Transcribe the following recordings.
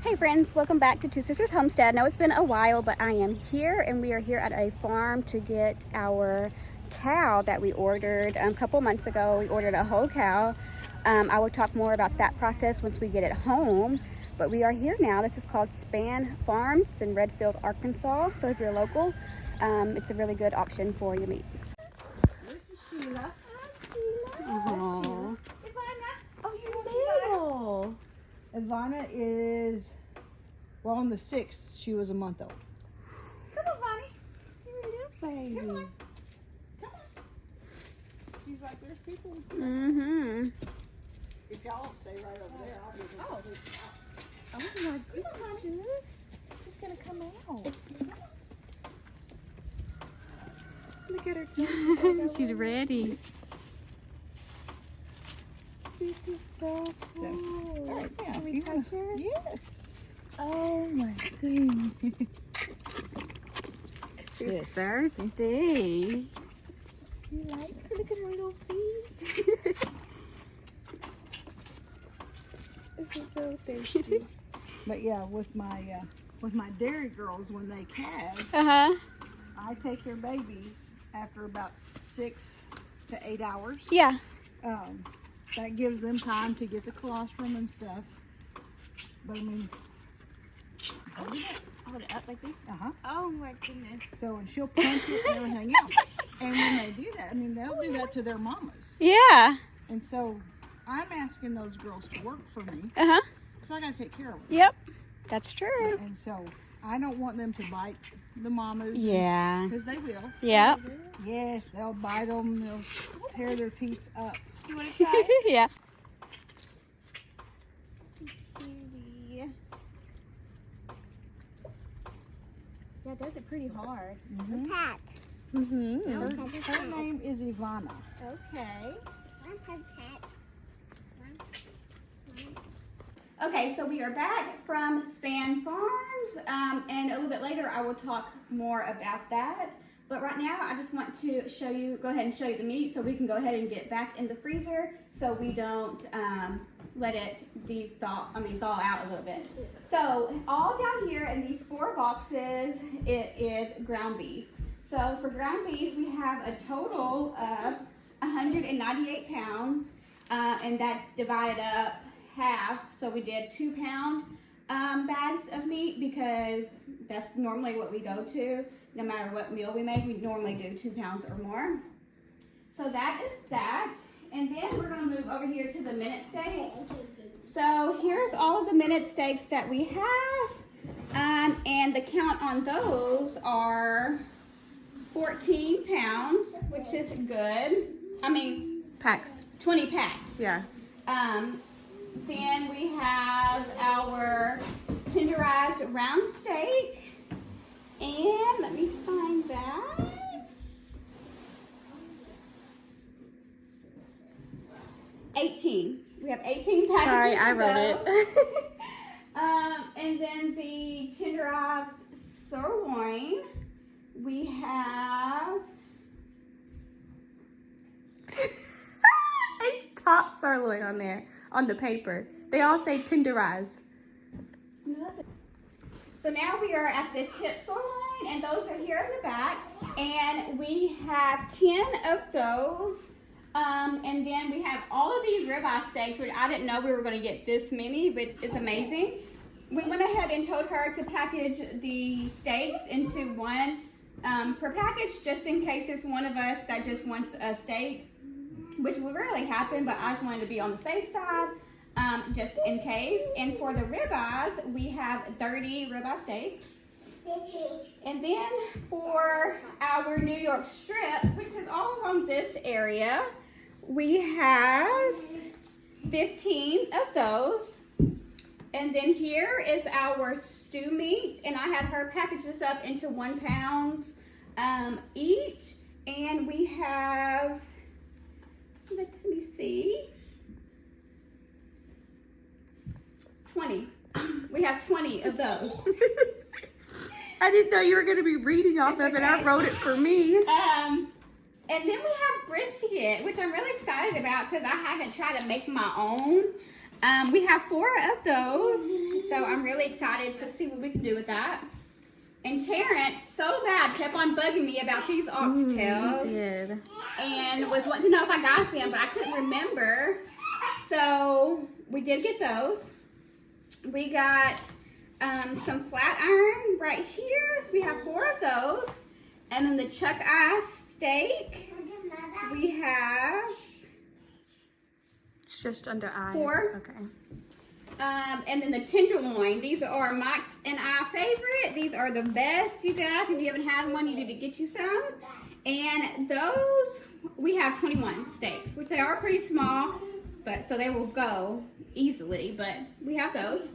Hey friends, welcome back to Two Sisters Homestead. Now it's been a while, but I am here and we are here at a farm to get our cow that we ordered a couple months ago. We ordered a whole cow. I will talk more about that process once we get it home, but we are here now. This is called Span Farms. It's in Redfield, Arkansas. So if you're local, it's a really good option for your meat. This is Sheila. Hi, Sheila. Aww. Ivana. Oh, you're little. Ivana is, well, on the 6th, she was a month old. Come on, Bonnie. You're a little baby. Come on. Come on. She's like, there's people. Mm-hmm. If y'all stay right over there, I'll be able to take you out. Oh my goodness, she's gonna come out. Look at her. She's ready. This is so cool. All right, yeah, Can we you touch her? Yes. Oh my goodness. She's Yes. thirsty. You like her? Look at her little feet. This is so thirsty. But yeah, with my dairy girls, when they calve, Uh-huh. I take their babies after about 6 to 8 hours. Yeah. That gives them time to get the colostrum and stuff. But I mean, Hold it up like this. Oh my goodness. so and she'll punch it and everything else. And when they do that, I mean, they'll do that to their mamas. Yeah. And so I'm asking those girls to work for me, Uh-huh. so I gotta take care of them. Yep. That's true. And so I don't want them to bite the mamas. Yeah. Because they will. Yep. Yes, they'll bite them. They'll tear their teeth up. You want to try? Yeah. Yeah, does it pretty hard. Pat. Mm-hmm. Her name is Ivana. Okay. Okay, so we are back from Span Farms, and a little bit later I will talk more about that. But right now I just want to go ahead and show you the meat so we can go ahead and get it back in the freezer so we don't let it thaw out a little bit. So all down here in these 4 boxes, it is ground beef. So for ground beef, we have a total of 198 pounds, and that's divided up half. So we did 2-pound bags of meat because that's normally what we go to. No matter what meal we make, we normally do 2 pounds or more. So that is that. And then we're gonna move over here to the minute steaks. So here's all of the minute steaks that we have. And the count on those are 14 pounds, which is good. I mean, Packs. 20 packs. Yeah. Then we have our tenderized round steak. And let me find that. 18. We have 18 packages. Sorry, I to wrote go. it. And then the tenderized sirloin. We have It's top sirloin on there, on the paper. They all say tenderized. So now we are at the tip sirloin, and those are here in the back. And we have 10 of those. And then we have all of these ribeye steaks, which I didn't know we were going to get this many, which is amazing. We went ahead and told her to package the steaks into one per package, just in case there's one of us that just wants a steak, which will rarely happen, but I just wanted to be on the safe side. Just in case. And for the ribeyes, we have 30 ribeye steaks. And then for our New York strip, which is all along this area, we have 15 of those. And then here is our stew meat, and I had her package this up into 1 pound each. And we have, let me see, 20. We have 20 of those. I didn't know you were going to be reading off of it. I wrote it for me. And then we have brisket, which I'm really excited about because I haven't tried to make my own. We have 4 of those. So I'm really excited to see what we can do with that. And Terrence, so bad, kept on bugging me about these oxtails. He did. And was wanting to know if I got them, but I couldn't remember. So we did get those. We got some flat iron right here. We have 4 of those. And then the chuck ice steak. We have It's just under eye. 4. Okay. And then the tenderloin. These are Mike's and I favorite. These are the best, you guys. If you haven't had one, you need to get you some. And those, we have 21 steaks, which they are pretty small, but so they will go easily, but we have those.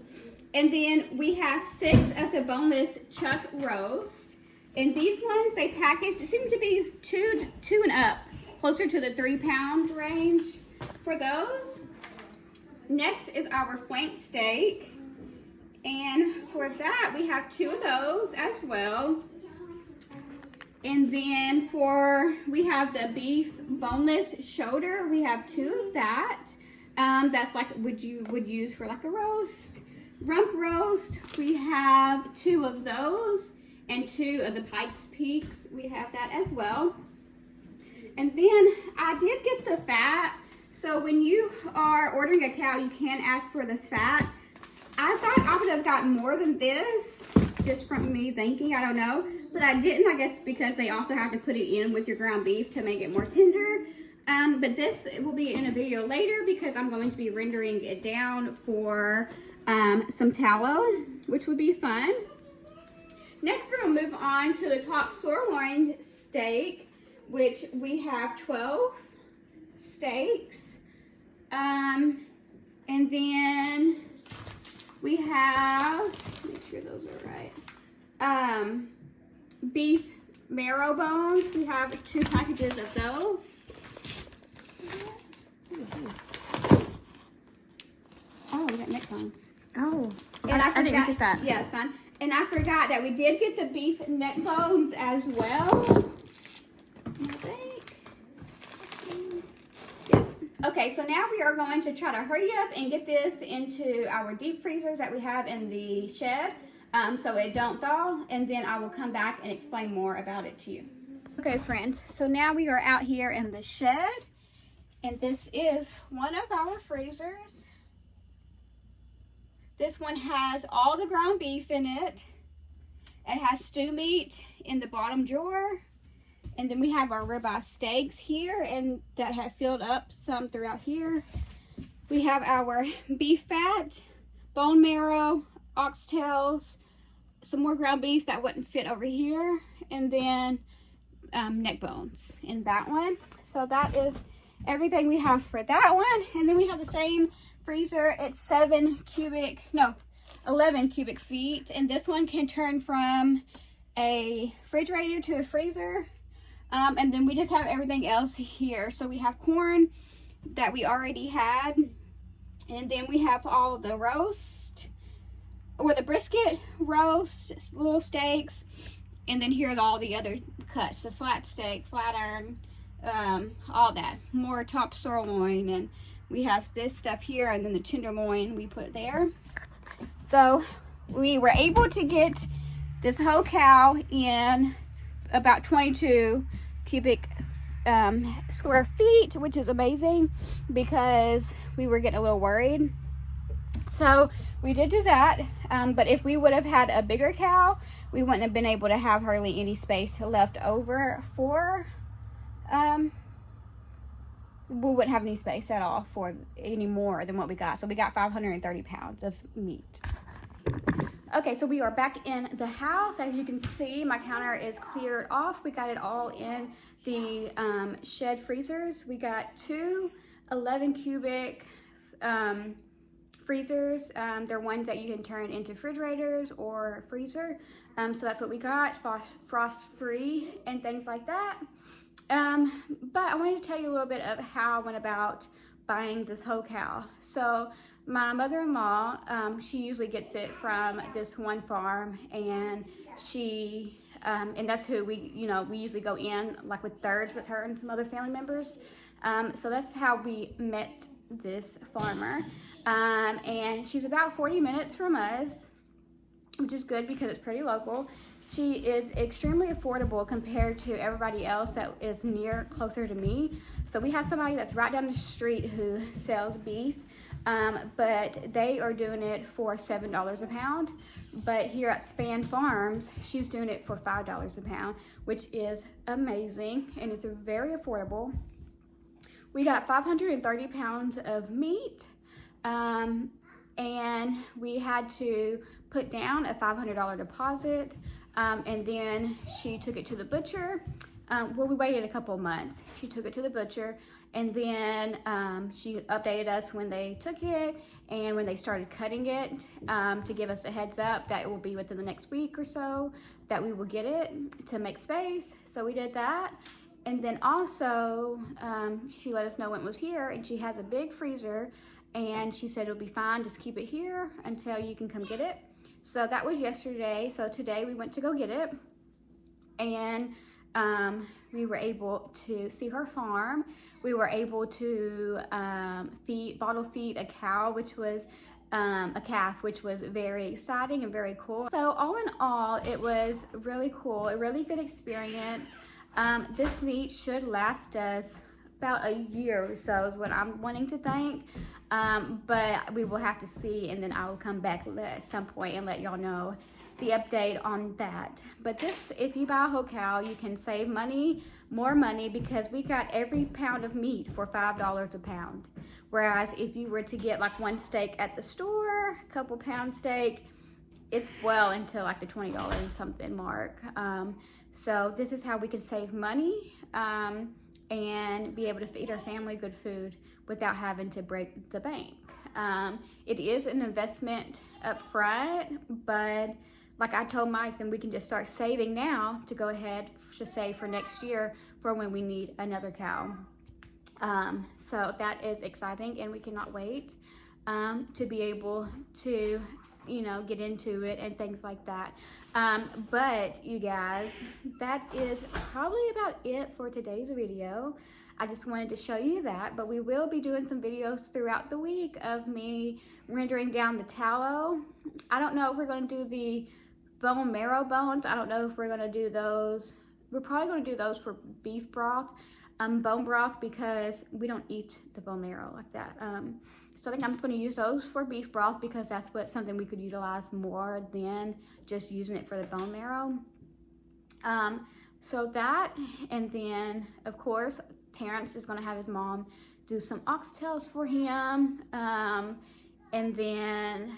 And then we have 6 of the boneless chuck roast. And these ones, they packaged, it seems to be two and up, closer to the 3-pound range for those. Next is our flank steak, and for that we have 2 of those as well. And then we have the beef boneless shoulder. We have 2 of that. That's like you would use for like a roast, rump roast. We have 2 of those, and 2 of the Pikes Peaks. We have that as well. And then I did get the fat. So when you are ordering a cow, you can ask for the fat. I thought I would have gotten more than this, just from me thinking, I don't know. But I didn't, I guess, because they also have to put it in with your ground beef to make it more tender. But this will be in a video later because I'm going to be rendering it down for some tallow, which would be fun. Next, we're gonna move on to the top sirloin steak, which we have 12 steaks. And then we have, make sure those are right, beef marrow bones. We have 2 packages of those. Oh, we got neck bones. Oh, And I didn't get that. Yeah, it's fine. And I forgot that we did get the beef neck bones as well. Okay, so now we are going to try to hurry up and get this into our deep freezers that we have in the shed so it don't thaw, and then I will come back and explain more about it to you. Okay, friends, so now we are out here in the shed, and this is one of our freezers. This one has all the ground beef in it. It has stew meat in the bottom drawer. And then we have our ribeye steaks here, and that have filled up some throughout here. We have our beef fat, bone marrow, oxtails, some more ground beef that wouldn't fit over here, and then neck bones in that one. So that is everything we have for that one. And then we have the same freezer. It's 11 cubic feet, and this one can turn from a refrigerator to a freezer. And then we just have everything else here. So we have corn that we already had, and then we have all the roast, or the brisket, roast, little steaks, and then here's all the other cuts, the flat steak, flat iron, all that, more top sirloin, and we have this stuff here, and then the tenderloin we put there. So we were able to get this whole cow in about 22 cubic square feet, which is amazing because we were getting a little worried. So we did do that, but if we would have had a bigger cow, we wouldn't have been able to have hardly any space left over for we wouldn't have any space at all for any more than what we got. So we got 530 pounds of meat. Okay, so we are back in the house. As you can see, my counter is cleared off. We got it all in the shed freezers. We got 2 11 cubic freezers. They're ones that you can turn into refrigerators or freezer. So that's what we got, frost free and things like that. But I wanted to tell you a little bit of how I went about buying this whole cow. So my mother-in-law, she usually gets it from this one farm, and she, and that's who we usually go in like with thirds with her and some other family members. So that's how we met this farmer. And she's about 40 minutes from us, which is good because it's pretty local. She is extremely affordable compared to everybody else that is closer to me. So we have somebody that's right down the street who sells beef, but they are doing it for $7 a pound. But here at Span Farms, she's doing it for $5 a pound, which is amazing, and it's very affordable. We got 530 pounds of meat, and we had to put down a $500 deposit, and then she took it to the butcher. Well, we waited a couple months. She took it to the butcher, and then she updated us when they took it and when they started cutting it, to give us a heads up that it will be within the next week or so that we will get it to make space. So we did that. And then also, she let us know when it was here, and she has a big freezer, and she said it'll be fine, just keep it here until you can come get it. So that was yesterday. So today we went to go get it, and we were able to see her farm. We were able to bottle feed a cow, which was a calf, which was very exciting and very cool. So all in all, it was really cool, a really good experience. This meat should last us about a year or so is what I'm wanting to think, but we will have to see, and then I will come back at some point and let y'all know the update on that. But this, if you buy a whole cow, you can save money, more money, because we got every pound of meat for $5 a pound. Whereas if you were to get like one steak at the store, a couple pound steak, it's well into like the $20 and something mark. So this is how we can save money and be able to feed our family good food without having to break the bank. It is an investment up front, but like I told Mike, then we can just start saving now to go ahead to save for next year for when we need another cow. So that is exciting, and we cannot wait to be able to, you know, get into it and things like that. But you guys, that is probably about it for today's video. I just wanted to show you that, but we will be doing some videos throughout the week of me rendering down the tallow. I don't know if we're going to do the bone marrow bones. I don't know if we're going to do those. We're probably going to do those for beef broth, bone broth, because we don't eat the bone marrow like that. So I think I'm just going to use those for beef broth, because that's something we could utilize more than just using it for the bone marrow. So that, and then of course Terrence is going to have his mom do some oxtails for him, and then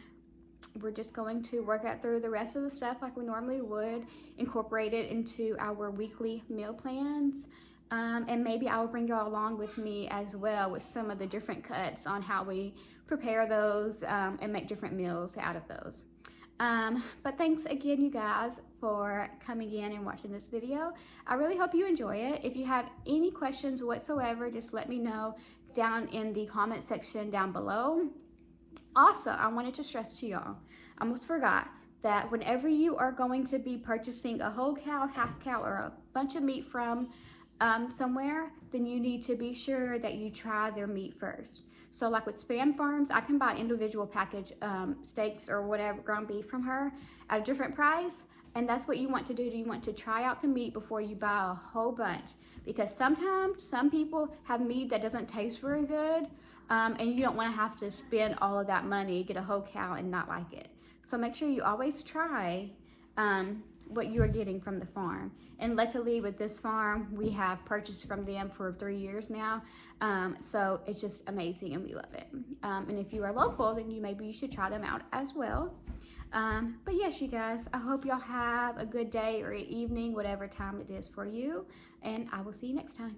we're just going to work out through the rest of the stuff like we normally would, incorporate it into our weekly meal plans. And maybe I will bring y'all along with me as well with some of the different cuts on how we prepare those and make different meals out of those. But thanks again, you guys, for coming in and watching this video. I really hope you enjoy it. If you have any questions whatsoever, just let me know down in the comment section down below. Also, I wanted to stress to y'all, I almost forgot, that whenever you are going to be purchasing a whole cow, half cow, or a bunch of meat from somewhere, then you need to be sure that you try their meat first. So like with Span Farms, I can buy individual package steaks or whatever, ground beef from her at a different price, and that's what you want to do. You want to try out the meat before you buy a whole bunch, because sometimes some people have meat that doesn't taste very good, and you don't want to have to spend all of that money, get a whole cow and not like it. So make sure you always try what you are getting from the farm. And luckily with this farm, we have purchased from them for 3 years now. So it's just amazing, and we love it. And if you are local, then maybe you should try them out as well. But yes, you guys, I hope y'all have a good day or evening, whatever time it is for you. And I will see you next time.